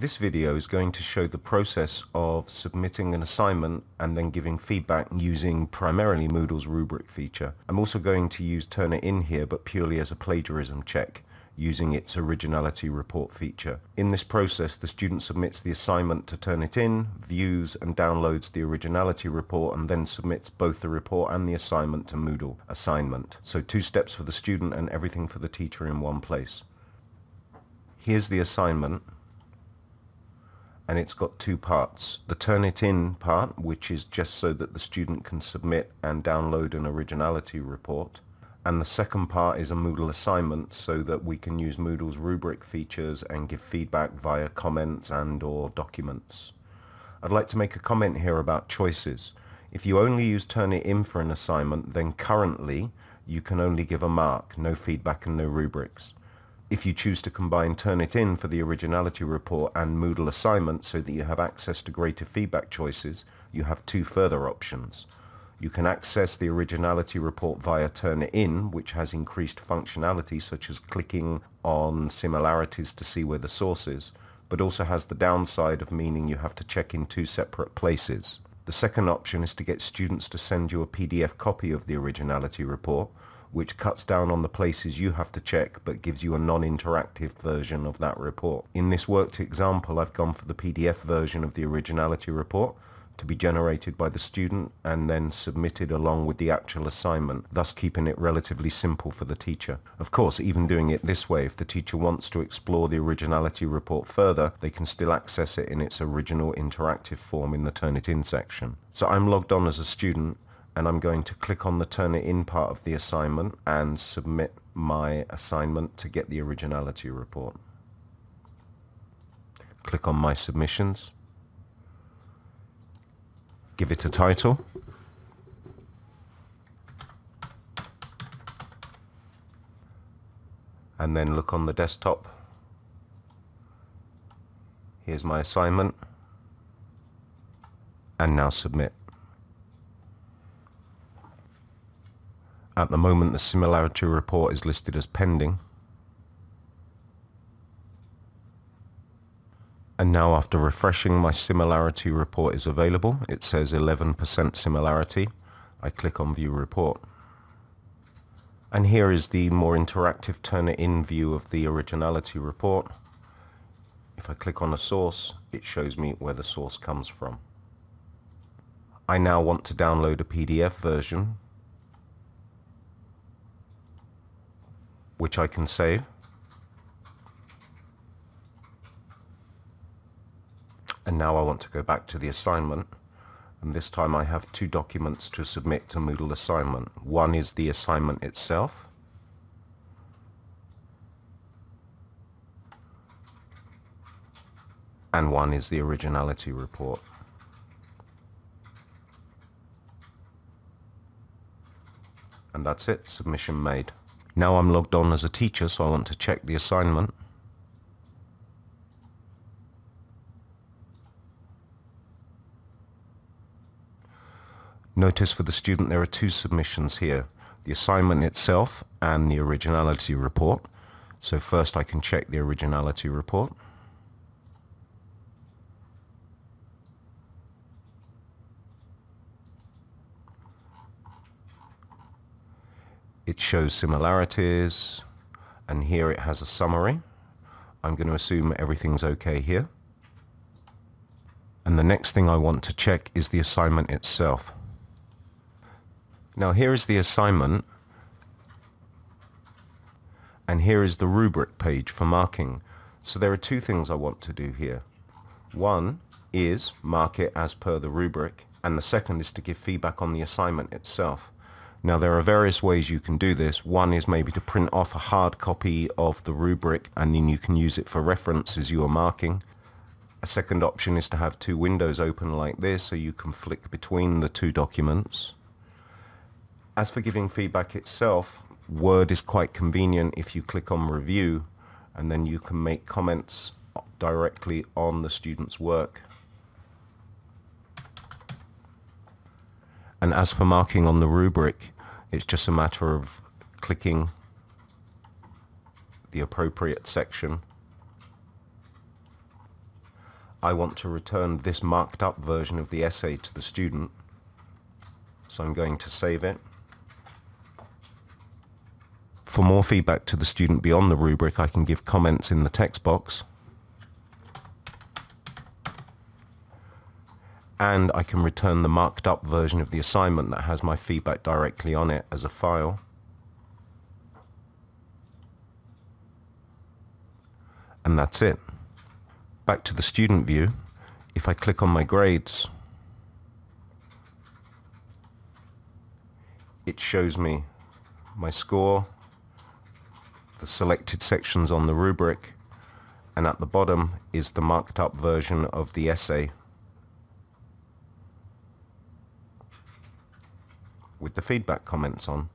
This video is going to show the process of submitting an assignment and then giving feedback using primarily Moodle's rubric feature. I'm also going to use Turnitin here, but purely as a plagiarism check, using its originality report feature. In this process, the student submits the assignment to Turnitin, views and downloads the originality report, and then submits both the report and the assignment to Moodle assignment. So 2 steps for the student and everything for the teacher in one place. Here's the assignment, and it's got 2 parts. The Turnitin part, which is just so that the student can submit and download an originality report. And the second part is a Moodle assignment, so that we can use Moodle's rubric features and give feedback via comments and or documents. I'd like to make a comment here about choices. If you only use Turnitin for an assignment, then currently you can only give a mark, no feedback and no rubrics. If you choose to combine Turnitin for the originality report and Moodle assignment so that you have access to greater feedback choices, you have 2 further options. You can access the originality report via Turnitin, which has increased functionality such as clicking on similarities to see where the source is, but also has the downside of meaning you have to check in 2 separate places. The second option is to get students to send you a PDF copy of the originality report, which cuts down on the places you have to check but gives you a non-interactive version of that report. In this worked example, I've gone for the PDF version of the originality report to be generated by the student and then submitted along with the actual assignment, thus keeping it relatively simple for the teacher. Of course, even doing it this way, if the teacher wants to explore the originality report further, they can still access it in its original interactive form in the Turnitin section. So I'm logged on as a student, and I'm going to click on the Turnitin part of the assignment and submit my assignment to get the originality report. Click on My Submissions. Give it a title. And then look on the desktop. Here's my assignment. And now submit. At the moment, the similarity report is listed as pending. And now, after refreshing, my similarity report is available. It says 11% similarity. I click on View Report. And here is the more interactive Turnitin view of the originality report. If I click on a source, it shows me where the source comes from. I now want to download a PDF version, which I can save. And now I want to go back to the assignment, and this time I have 2 documents to submit to Moodle assignment. One is the assignment itself, and one is the originality report. And that's it, submission made. Now I'm logged on as a teacher, so I want to check the assignment. Notice for the student there are 2 submissions here, the assignment itself and the originality report. So first I can check the originality report. It shows similarities, and here it has a summary. I'm going to assume everything's okay here. And the next thing I want to check is the assignment itself. Now here is the assignment, and here is the rubric page for marking. So there are 2 things I want to do here. One is mark it as per the rubric, and the second is to give feedback on the assignment itself. Now there are various ways you can do this. One is maybe to print off a hard copy of the rubric and then you can use it for reference as you are marking. A second option is to have 2 windows open like this so you can flick between the 2 documents. As for giving feedback itself, Word is quite convenient if you click on Review, and then you can make comments directly on the student's work. And as for marking on the rubric, it's just a matter of clicking the appropriate section I want to return this marked up version of the essay to the student. So I'm going to save it. For more feedback to the student beyond the rubric, I can give comments in the text box. And I can return the marked up version of the assignment that has my feedback directly on it as a file. And that's it. Back to the student view. If I click on my grades, it shows me my score, the selected sections on the rubric, and at the bottom is the marked up version of the essay with the feedback comments on.